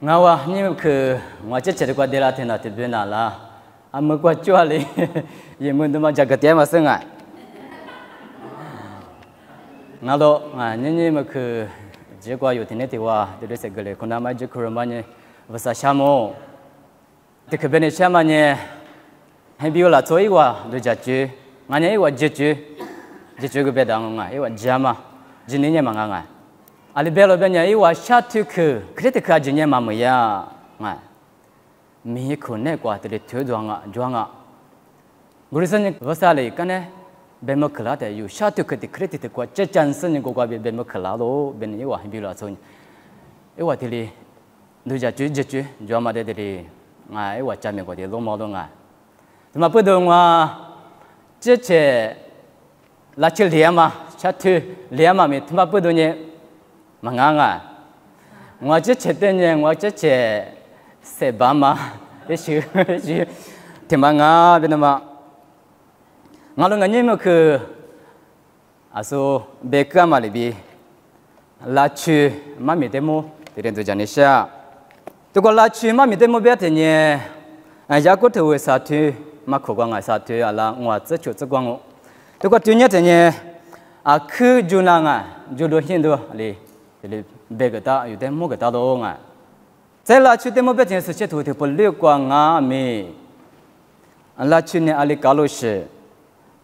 ngawa ni ke ngaje chere kwa dela thena te bena la am kwa chwa le ye mun ma jagat ma senga ngalo ni ma ke je kwa yo thene te wa de se gele kona ma je kurama ni vasa shamo te ke bene shama ni hai bio la choi wa de ja je ngane wa je ke be dang nga e wa jama jini ni ma nga ali belo benya e wa shatu ke kritika jinye ma mo ya nga mi ko ne kwa te thyo jwanga gurisan vasa le kane be mo khala te yu shatu ke te kritika kwa che chan sen ko kwa be mo khala lo ben e wa hai bio la so e wa te le du ja je jwama de de nga e wa cha me ko de lo mo lo nga ma pu do nga che la che le ma shatu le ma me ma pu do nye manganga ngwa che te nye ngwa che se ba ma issue te manga de ma ngalo ngani mo ke aso be ka ma le bi la chu ma mi de mo de den do jani sha to ko la chu ma mi de mo be te nye ya ko te we sa tu ma ko ga nga sa tu ala ngwa che chu che gwang to ko tu nye te nye a khu ju na nga ju do hin do le le begata yu de mo gata do nga sai la chu de mo be chen se che tu de po le kwa nga me la chu ne ali ka lo she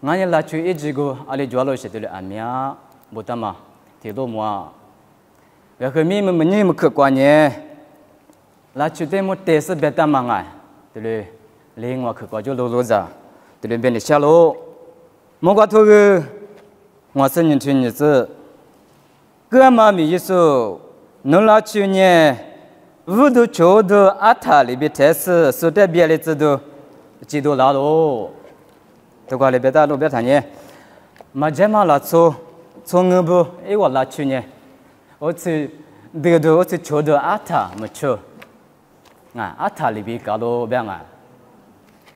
nga ne la chu e ji go ali jwa lo she de le amya botama te do mo ga ke mi me ni mo ke kwa nye la chu de mo te se beta ma nga de le ngwa ke kwa jo lo za de le be ni sha lo mo kwa to ge ngwa sen yin chen ni zi哥妈咪一说，侬拉去年五度九度阿塔里边才是苏德别的制度，几度拉喽？都怪里边大路边谈呢，马杰马拉错，从我不哎我拉去年，我去这个我去九度阿塔没错，阿塔里边搞到边啊，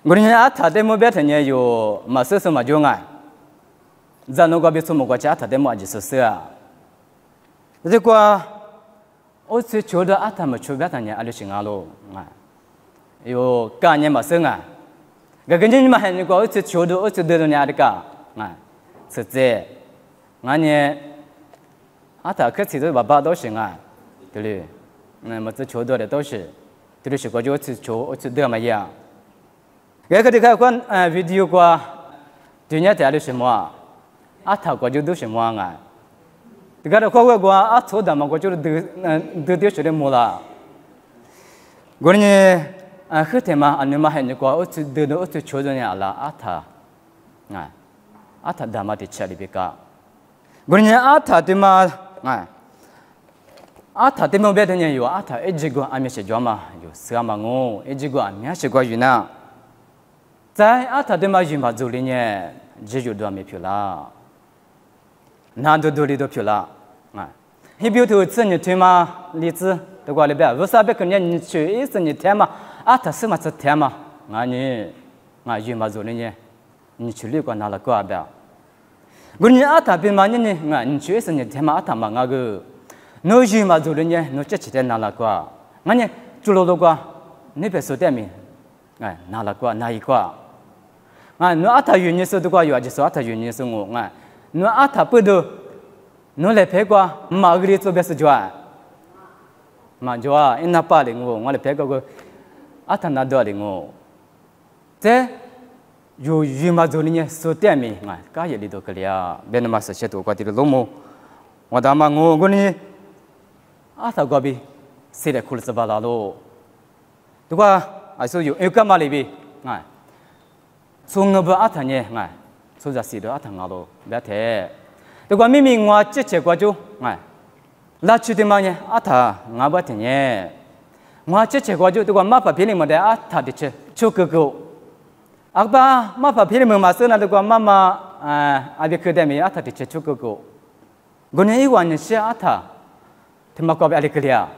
我呢阿塔的么边谈呢有马是什么用啊？咱那个边什么国家阿塔的么就是啊。这个我是觉得阿他们出边他呢，阿里行阿喽啊，有干年嘛生啊，个跟你们还那个我是觉得我是对着伢的个啊，是这，俺呢阿他可其实爸爸都行啊，对不对？那么这觉得的都是，对不对？我就是觉我是对嘛样，个你看看video 过，对伢在阿里什么，阿他我就都什么啊？这个kwa kwa a tho da ma ko chu de shwe mo la go ni a khte ma an ma hen ko o chu de o chu chu de ya la a tha da ma de cha li be ka go ni a tha de ma a tha de mo be de ni yo a tha e ji go a me she jwa ma yo sa ma ngo e ji go a mya she go yu na zai a tha de ma yu ma zu li ni ji ju do me phyu la难度多里都漂亮啊！你比如说，这你对吗？例子都过来呗，为啥别跟人家去一次你天嘛？啊，他什么是天嘛？你有嘛做的呢？你去旅馆拿了过呗？我你啊，他别嘛你去一次你天嘛？啊，他嘛个，你有嘛做的呢？你这几天拿了过？你做了过？你别说点名，拿了过拿一过？你啊，他有你说的过有，就是啊，他有你说我侬阿他不都，侬来拍过马格里做别是做，马做啊，因那巴零我来拍过个阿他那多零我，这有马做呢，说点名噶也里头可里啊，别那么是些多过的龙母，我他妈我呢，阿他个比谁来苦了是巴拉喽，对吧？还说有干嘛里边从我不阿他呢说着是的阿他阿罗别太，如果明明我这过就拉去的嘛呢阿他我不听呢，我这过就如果马把皮里么的阿他的吃就哥哥，阿爸马把皮里么嘛是那如果妈妈阿别克的没阿他的吃就哥哥，我呢一晚呢是阿他，他妈搞别阿里克里啊，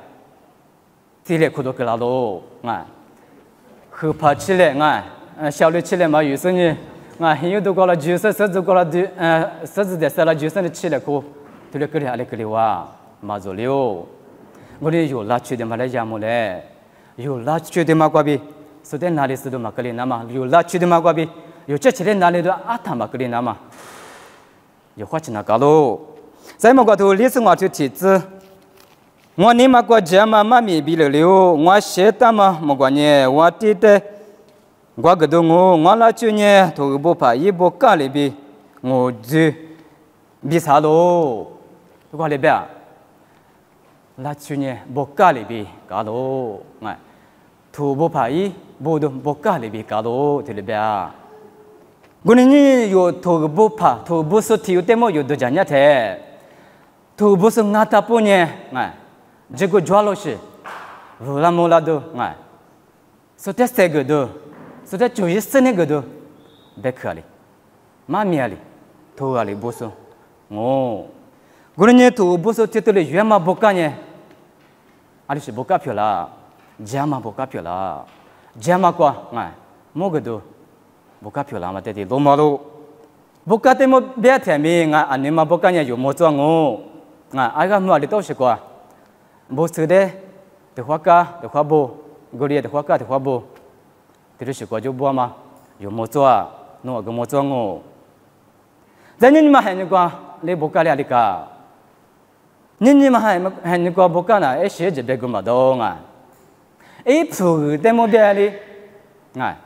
这里苦多克拉罗喝怕起来小的起来嘛有时呢。有都过了就是甚至过了甚至在啥了就是你起来过，对了，可里阿里可里哇，马祖了。我哋有拉去的嘛来家么嘞？有拉去的嘛瓜比，所以哪里是都嘛格里那嘛？有拉去的嘛瓜比，有这起来哪里都阿他嘛格里那嘛？有花钱那搞喽。在么个头历史我就提子，我你嘛个家嘛妈咪比了了，我写的嘛么个呢？我记得我个东我拉去呢，头不怕一不干里比，我就比啥喽？我里边。拉去呢，不干里边搞喽，哎，土不怕伊，不都不干里边搞喽，对里边。我呢有土不怕，土不是体有点么有的讲伢的，土不是俺大不呢，哎，这个抓了是，乌拉木拉都，哎，说的这个都，说的就一生那个都，别克里，妈咪里，土啊里不是，哦。我呢，土不是这里原嘛不干呢，阿里是不干票啦，家嘛不干票啦，家嘛quoi，哎，么个都不干票啦嘛，这里罗马路，不干的么别天命啊，安尼嘛不干呢有么做我，啊，阿个么里都是quoi，不是的，的话干的话不，我里的话干的话不，这里是quoi就不嘛，有么做啊，侬个么做我，在你嘛还那个，你不干了你个。你嘛还你个不干啦？哎，写这别个嘛多啊！哎，铺的么别哩？哎，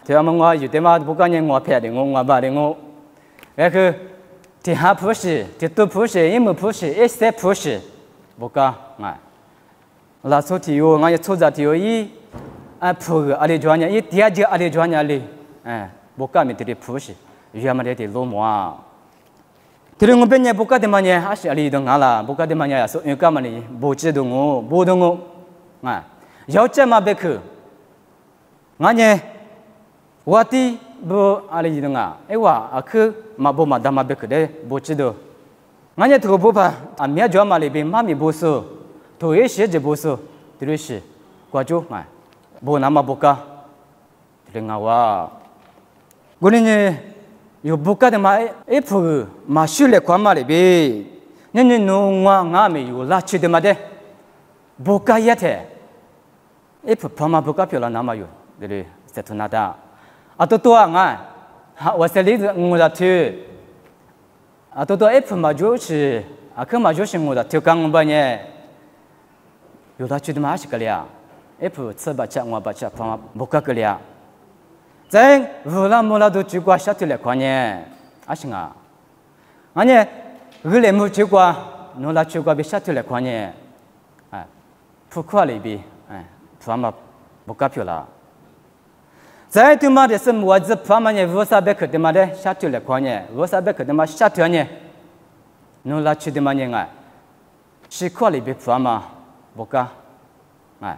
他们我有的嘛不干呢，我拍的我把的我，那个地下铺是，地土铺是，一木铺是，一些铺是，不干哎。拉出体育，我也出在体育一，啊铺个阿里专业，一第二节阿里专业哩，哎，不干没得铺是，原来的老毛。Terus ngomongnya buka temanya, asyik ali dong ala, buka temanya so yang kama ni, bocah dongo, bodongo, ngah, jauh cema beku, ngahnya, wati bu ali dong ngah, ewa aku mabu madam beku deh, bocah do, ngahnya tu bupa, amia jual mali be mami bosu, tu esy je bosu, terus kuaju ngah, bu nama buka, terus ngawa, gunanya. 有不干的嘛，一铺嘛修来看嘛哩呗，你弄我没有拉去的嘛的，不干也的，一铺跑嘛不干票了那么有，对不对？在图那的，啊多多啊，我这里我的去，啊多多一铺嘛就是，啊可嘛就是我的去干吧呢，有拉去的嘛是个了，一铺吃吧吃我吧吃，跑嘛不干个了。 在乌拉木拉都去过下头来看呢，阿是啊，俺呢，乌来木去过，侬拉去过比下头来看呢，哎，不快里比，哎，他们不搞票了。在他妈的是么子？他们呢，乌沙贝克他妈的下头来看呢，乌沙贝克他妈下头呢，侬拉去他妈呢哎，是快里比他们不搞，哎。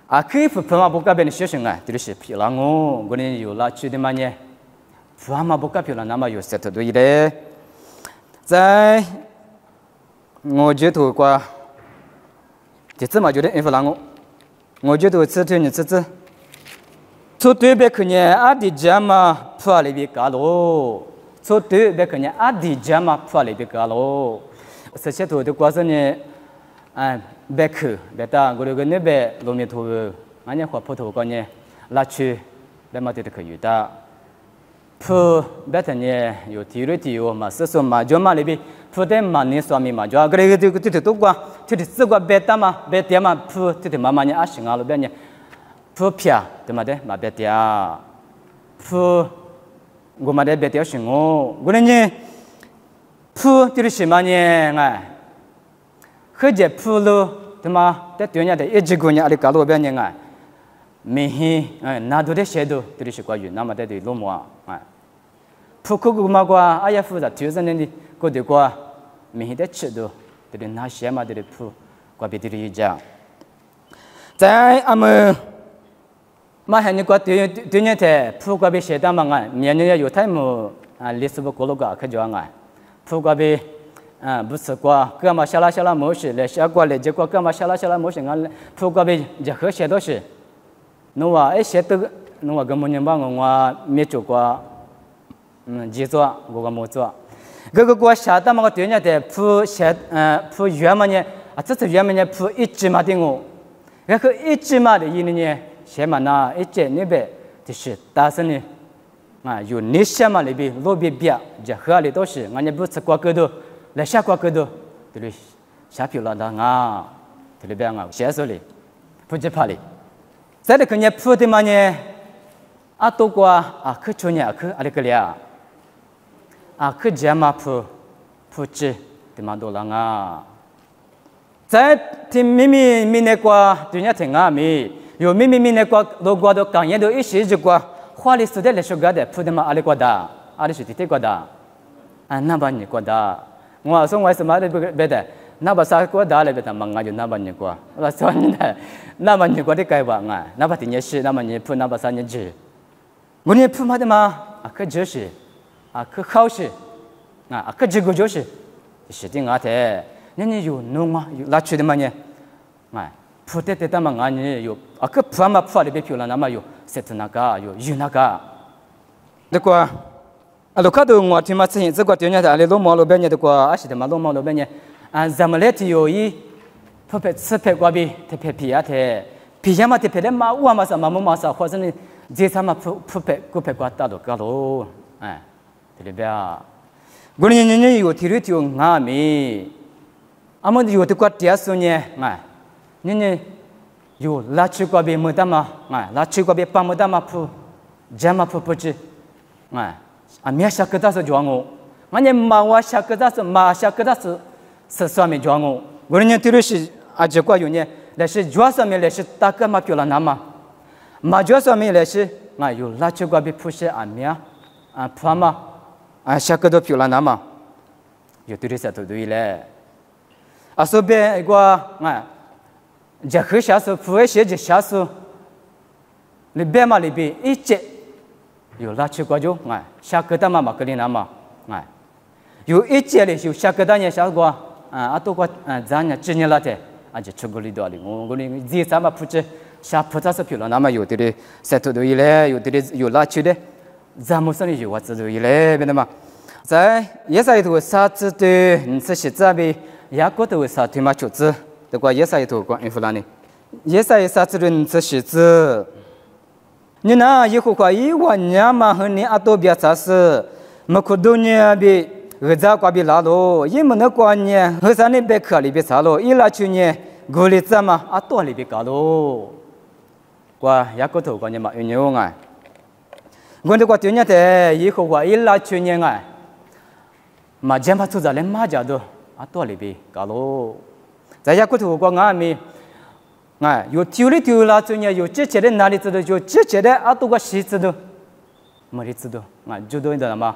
Aku pernah buka beneficiation ah, terus pilango, guna yola cuci mana, pernah buka pilang nama yo satu dua ide,在我觉得qua，这次嘛觉得pilango，我觉得吃对你吃，做对别个呢阿弟家嘛破了别个咯，做对别个呢阿弟家嘛破了别个咯，这些都过是呢。 beku beta guru gune be lomi thu anya khwa photo ko nye la chu be ma te de kyu da phu beta nye yo ti ru ti yo ma so ma jo ma le bi phu de ma ni swami ma jo gre ge ti to kwa ti ti kwa beta ma beta ma phu ti ma ma nya a shinga lo be nye phu pya de ma de ma beta phu go ma de beta shingo gune nye phu ti ru shi ma nye nga 可这铺路，他妈在对面的一直过年，阿里搞路边人啊，明显哎，那都得写都，这里是关于那么的路么啊，铺口个嘛个，哎呀，负责2000年的，个的个，明显的吃都，这里那些嘛这里铺，个别这里讲，在俺们，嘛还你个对面的铺个别写的嘛啊，年年有太么啊，历史不过路个可就啊，铺个别。 啊，不是过，干嘛下拉模式来下过来，结果干嘛下拉模式，俺铺过呗，这和写都是，侬话哎写的，侬话根本就把我没做过，记做，我没做，这个过下的嘛个对人的铺写铺原嘛呢，啊，这是原本的铺一直嘛的我，然后一直嘛的一年，先嘛那一节那边就是大声的，啊，有那些嘛那边路边边，这河里都是，俺也不吃瓜葛的，来下瓜葛的，这里下皮了的啊，这里边啊，写手里，不接怕里，在这个呢铺的嘛呢，啊多瓜啊，去去年去阿里个了，啊去家嘛铺子的嘛多了啊。在听咪那瓜，对人听啊咪，有咪那瓜，老瓜都讲也都一时就瓜，花里苏的来说个的，铺的嘛阿里瓜哒，阿里是地瓜哒，啊那把你瓜哒，我说我什么的别的，那把啥瓜哒来别的，忙啊就那把你瓜，我说你呢，那把你瓜的改吧啊，那把听也是，那把你铺那把啥你吃，我呢铺嘛的嘛，啊可就是，啊可好是，啊可这个就是，是的啊的。你有弄啊，有拉出的嘛呢？哎，铺的的嘛俺呢有，啊个铺嘛铺的别漂亮，那么有设置那个有那个，那个，啊，路卡都我听嘛之前这个对人家的路马路边呢，这个啊是的嘛路马路边呢，啊咱们来提有一，铺配吃配瓜比，特配皮啊特，皮呀嘛特配的嘛，我嘛啥嘛么嘛啥，或者呢，这啥嘛铺配古配瓜大路个路，哎，这里边啊，我呢有提了提有俺咪。阿么有的瓜底下说呢，哎，你有拉去瓜比没得嘛，哎，拉去瓜比帮没得嘛铺，家嘛铺子，哎，啊米下个大是装我，俺呢马哇下个大是马下个大是上面装我呢提了是啊这瓜有呢，那是装上面那是大个嘛漂亮那嘛，马装上面那是啊有拉去瓜比铺些啊米啊铺嘛，啊下个都漂亮那嘛，有提了是对嘞。啊，说别个啊，这黑下手，不会写这下手，里边嘛里边一节有拉去过就啊，下个单嘛格里那嘛啊，有一节嘞有下个单也下过啊，多个咱也今年拉的啊，就出过里多哩，我哩这啥嘛不知下不咋是漂亮，那么有的嘞，晒土豆一嘞，有的嘞有拉去的，咱们说的有我知道一嘞，别的嘛，在也是一头啥子的，你是写这边。雅国的为啥对嘛球子？这个也是一头关于弗兰的，也是啥子人这些子？你那以后话一万年嘛和你阿多别啥事？没可多年比儿子瓜比拉喽，也没那关年和啥你别克里别啥喽，一拉去年过日子嘛阿多里别搞喽。哇，雅国头关年嘛有牛啊！我这个对年的以后话一拉去年啊，嘛讲不出来，嘛讲都。啊，多里边搞喽，在家骨头光俺们，哎，有丢里丢啦，这呢有这些的哪里知道？有这些的啊，都个谁知道？没人知道，啊，就多一点嘛，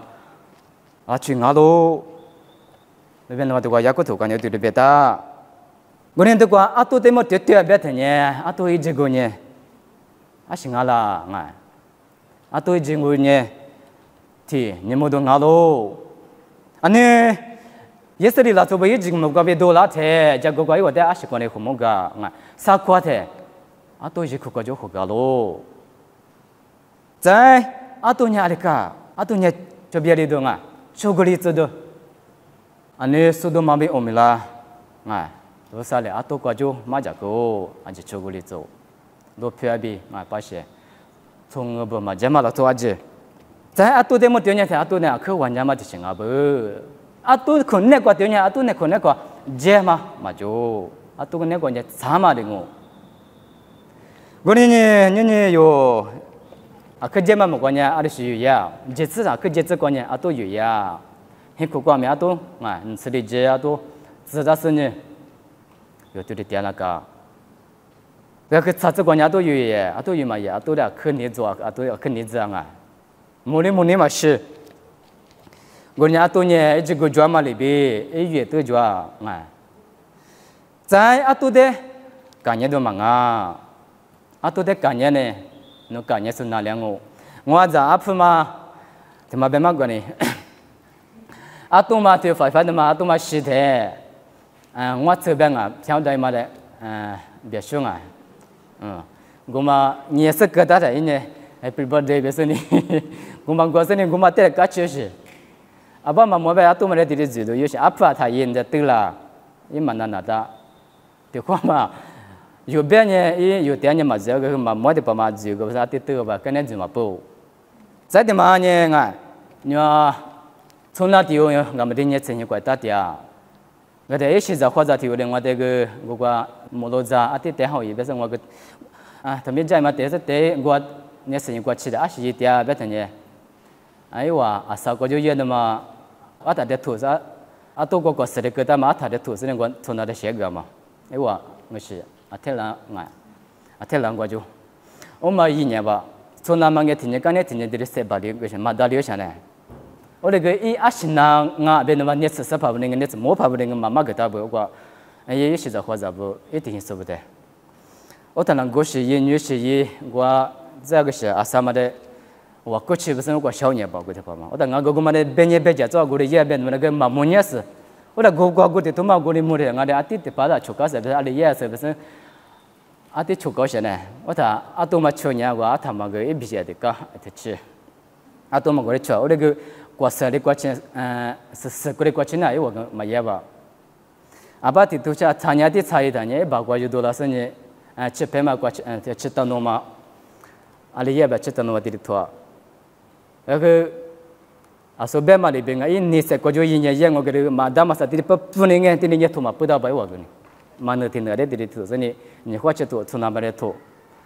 啊，去俺喽，那边的话，这个家骨头光要丢里边的，我呢这个啊，都得么丢丢别的呢，啊，都一直个呢，啊，是俺啦，哎，啊，都一直个呢，提你们都俺喽，啊呢。也是哩，拉做不一直么个别多啦噻，这个怪我的阿是关的父母个，啊，啥瓜噻，啊都是苦个就苦个喽。在啊都伢哩个，啊都伢这边哩东啊，出个哩子的，啊你速度嘛比我们啦，啊，多少哩啊都个就马家个，啊就出个哩走，多偏比啊把些，从我不嘛这嘛了做阿姐，在啊都得么丢伢噻，啊都伢去玩伢嘛就行啊不。啊，都可能个对呢，啊，都那可能个接嘛，嘛就啊，都可能个呢，啥嘛的我。我呢有啊，可接嘛么个呢，啊，是有呀，接次啊，可接次个呢，啊，都有呀。很苦瓜面啊，都啊，你吃的接啊，都自然是呢，有对的点那个。那个啥子个呢，都有呀，啊，都有嘛呀，都了可你做啊，都要可你这样啊，没你嘛是。我伢多呢，一直个抓嘛里边，一月都抓啊。在啊多的，干年都忙啊，啊多的干年呢，那干年是哪两个？我在阿婆嘛，怎么别嘛个呢？啊多嘛就反的嘛，啊多嘛是的，我这边啊，晓得嘛的，别说啊，我嘛也是个大的呢，Happy birthday 别说你，我嘛过生日我嘛带个吃是。阿爸妈莫被阿多么来滴滴子都有些阿爸他演的对啦，也蛮难拿的， điều qua màอยู่bên nhéอยู่tiền nhé mà giờ cái mà mỗi thứ mà giờ cái sao tiết tự và cái này gì mà bù在的嘛呢啊你从那地方我们的年轻人过大点我的一些在或者地方的我这个我个摩罗扎啊这好一边是我个啊他们在嘛这是这我年轻人过去的啊是一点别的呢哎哇啊啥个就业的嘛啊他的土是啊都个是的个他嘛他的土是那个从那的写个嘛哎哇我是啊天然啊啊天然我就我们一年吧从那么个天天干的天天的是把的个什么大留下来我那个一新郎啊别那么年次是怕不那个年次没怕不那个妈妈给他不过也是在或者不一定是不对我当然过去一女是一我这个是啊什么的我过去不是我小年吧过去吧嘛我当俺哥哥们的半夜半夜做过的也变那个妈母年是我那哥哥过的他妈过的母的俺的啊弟弟把他出高是不是啊的也是不是啊弟出高些呢我他啊都嘛去年我他妈个一毕业的个他去啊都嘛过的去我那个过生的过去是过的过去呢我跟嘛也吧啊把的都是参加的参与的呢把过去多了是呢去拍嘛过去去到弄嘛啊里也吧去到弄的托那个啊说白嘛里边啊你是过去一年也我个嘛大嘛是的不不能个的呢托嘛不到白我个呢嘛那天那的托是呢你或者托从那边托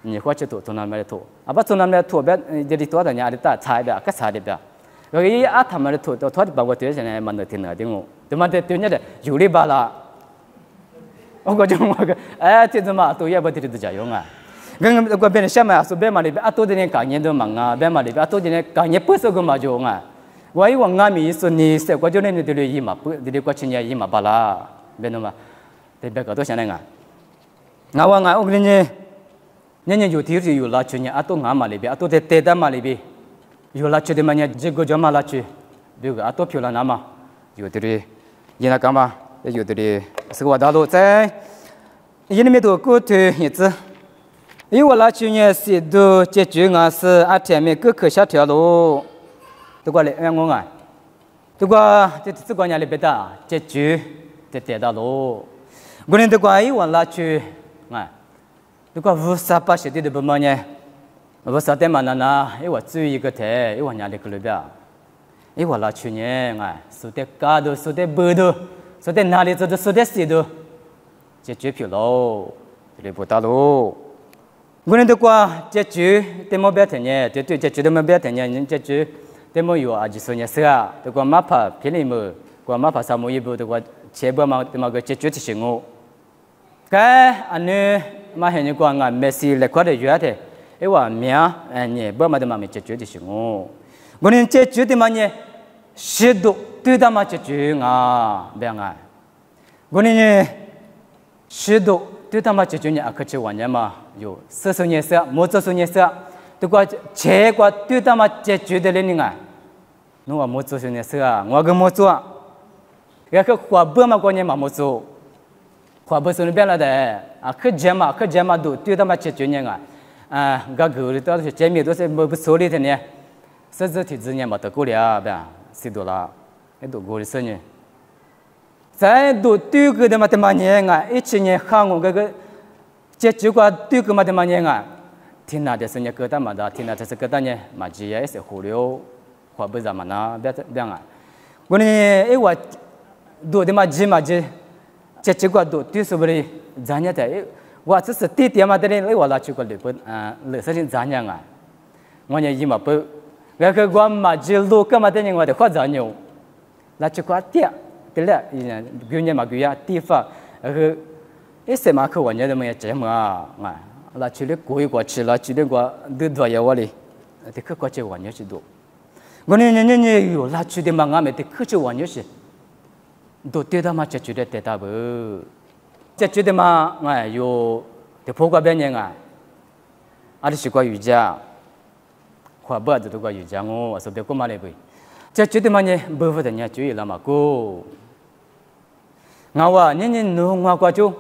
你或者托从那边托啊把从那边托别的托的呢的大差别个差的别个一啊他们的托托的把我对上呢嘛那天那的我对嘛的对呢的有哩巴啦我个就我个哎这怎么都也不得的加用啊跟个别人想嘛说别嘛里边啊多的呢感觉都忙啊别嘛里边啊多的呢感觉不是个嘛就啊我以往俺们说你是我就那的了一嘛不的过去年一嘛巴啦别那么对别个都想那个那我我跟你年有体力有拉去呢啊都俺嘛里边啊都在带的嘛里边有拉去的嘛呢这个就嘛拉去这个啊都漂亮那嘛有的哩伊那干嘛有的哩是个大路在伊里面都过去日子因为我拉去呢是都解决俺是啊前面各个下条路都过来我啊都过这个年里边的解决的带大路我呢都过伊我拉去啊都过无啥把些的不嘛呢无啥的嘛那因为我注意一个的因为我年里个里边因为我拉去呢啊说的高度说的不度说的哪里做的说的谁都解决票路这里不大路我呢都过解决的么别的呢对对解决的么别的呢人解决的么有啊就是呢是啊都过马帕偏里么过马帕啥么一步都过切不嘛的么个解决的行我该安呢嘛现在过俺没事来过的月的因为命呢不嘛的嘛没解决的行我呢解决的嘛呢是都对的嘛解决啊别啊我呢是都对他们解决呢，可是玩家嘛有40年是，没40年是，都过结果对他们解决的人啊，我没40年是啊，我跟没做，那个花不嘛过年嘛没做，花不是那边来的啊，可节嘛都对他们解决呢啊，个个的都是见面都是不手里的呢，甚至体质呢嘛都过了，别是多了，也都过了10年。在都对个的嘛的嘛年啊，一七年看我个这结果对个嘛的嘛年啊，听那的是呢个的嘛的，听那这是个的呢，嘛只也是忽略，话不怎么呢，别啊，我呢，我都的嘛只嘛只，这结果都对是不是咱家的，我只是弟弟嘛的呢，我拉去过日本啊，日本人咱家啊，我呢伊嘛不，那个我嘛只路个嘛的呢，我的话咱牛，拉去过爹。对了，今年嘛，今地方一些嘛，可玩家的么也这么啊，那去了过去了，去了过都多呀我哩，这可过去玩家是多。我呢有那去的嘛，俺们这可去玩家是，都对他嘛，这去的对他不，这去的嘛，有这破过别人这是过瑜伽，花不这都过瑜伽我说别过嘛来不，这去的嘛呢，不服的呢，注意了嘛过。我年农话过就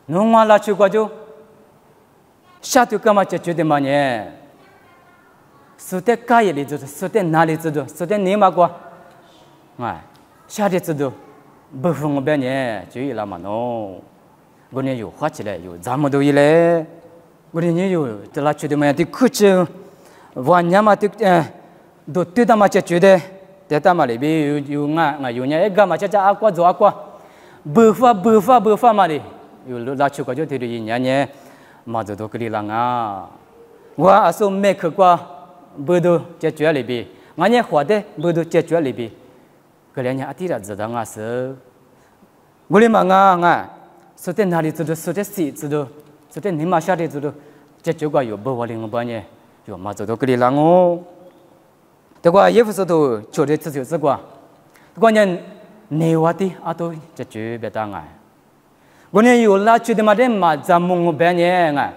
农话拉去过就，下头干嘛就觉得嘛呢？说的该里做，说的哪里做，说的你嘛过，下的做不服我别呢，注意了嘛喏，我呢有花起来有咱们都一来，我呢有这拉去的嘛的苦吃，晚年嘛的都对他嘛就觉得，对他嘛里边有有呢一个嘛就阿瓜做阿瓜，不发嘛的，有拉去过就对的一年嘛就都可以了啊，我阿说没去过，不都就觉里边，俺呢活的不都就觉里边，个人呢阿弟了知道啊是，我哩嘛啊。说在哪里知道？说在谁知道？说在你妈下的知道？这就个有不我另外呢，有嘛知道个里啷哦？这个也不是都确实自就是个，这个人内外的啊都这就别当啊。我呢有拉去的嘛的嘛，咱们我别呢啊，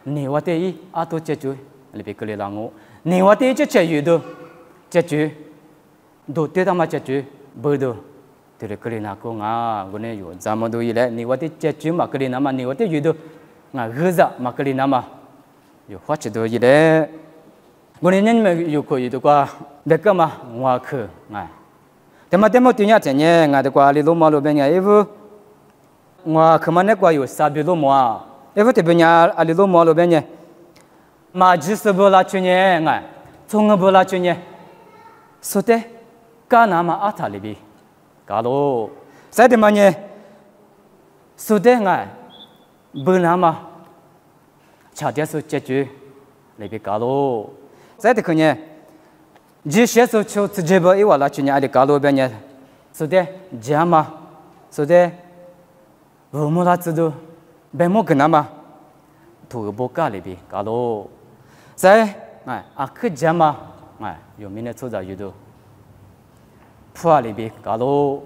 内外的啊都这就里边个里啷哦？内外的这这有的这就都对他嘛这就不的。thì cái này cũng ngà cái nàyอยู่zaman dulu ini ni waktu cecil mak cái nama ni waktu itu ngà geza mak cái namaอยู่phát triển dulu ini cái này nhân màอยู่coi itu qua dekat mah ngà ke ngà tema tunya cenya ngà itu qua lilu malu benya itu ngà kemana quaอยู่sabi lu mua itu tebenya lilu malu benya maju sebelah cunya ngà tunggu sebelah cunya sote kan nama apa lebih kalau saya demanya sudah nggak bernama cadia suceju lebih kalau saya dekatnya jika suatu sejauh ini wala cunya ada kalau banyak sudah jama sudah bermula sudah bermula kenapa tu buka lebih kalau saya aku jama有明天出早有的。puah lebih kalau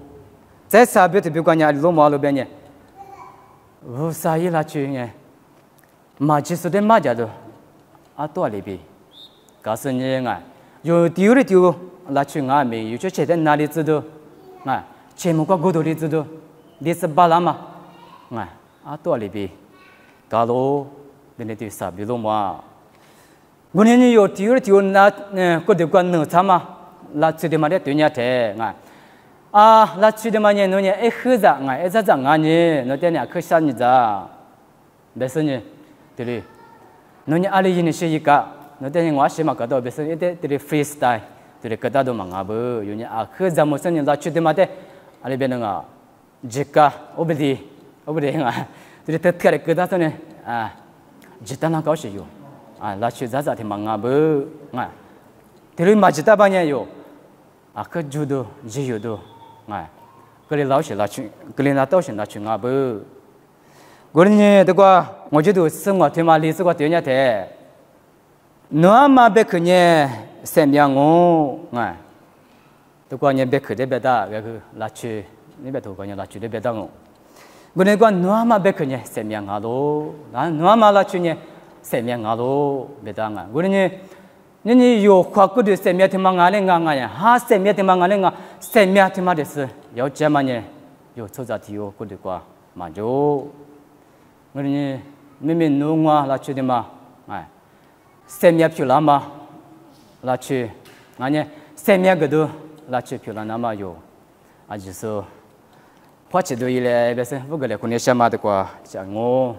saya sahabat itu bukannya lu malu banyak, saya lah cuy maju sudah maju tu, atau lebih, kasihnya nggak, yo tiur lah cuy nggak, yo cuy cerita nari tu nggak, cemu kau gudur itu di sebelah mah, nggak, atau lebih, kalau benda tu sahabat lu mah, bunyinya yo tiur nak kau dekat nung sama. là chuyện mà để tuyên thế ngài là chuyện mà nhỉ nó nhỉ ấy khứ giả ngài ấy giả ngài nhỉ nó tên là khứ san nhỉ giả bây giờ nhỉ thì nó nhỉ ali nhỉ sẽ gì cả nó tên là ngõ sẽ mà cái đó bây giờ cái thì freestyle thì cái đó mà ngài bự nhỉ khứ giả một số nhỉ là chuyện mà thế ali bên ngài jika obedi ngài thì tất cả cái đó thôi nè jita nó có gì yo là chuyện giả thì mà ngài bự ngài thì mà jita bao nhiêu cái judo jiudo ngay cái lão sĩ là chuyện cái nào tao sĩ là chuyện ngã bự cái này đó qua tôi chỉ được sinh hoạt thì mà lịch sử qua tiếng nhật thế nó mà biết cái này xem yang ngô ngay đó qua nhà biết cái đấy biết ta cái là chuyện này biết thôi cái nhà là chuyện đấy biết ta ngô cái này qua nó mà biết cái này xem yang ngã đó nó mà là chuyện này xem yang ngã đó biết ta ngay cái này nên yo khoa học được xem thì mang anh ngang ha xem thì mang anh ngang xem thì mà được yo chém anh yo cho ra thì yo có được qua mà yo người mình nung hoa là chuyện mà xem phiêu lắm mà là chuyện anh xem cái đó là chuyện phiêu lắm mà yo à chỉ số phát triển đôi ile bây giờ vô cái này cũng xem mà được qua chẳng ngô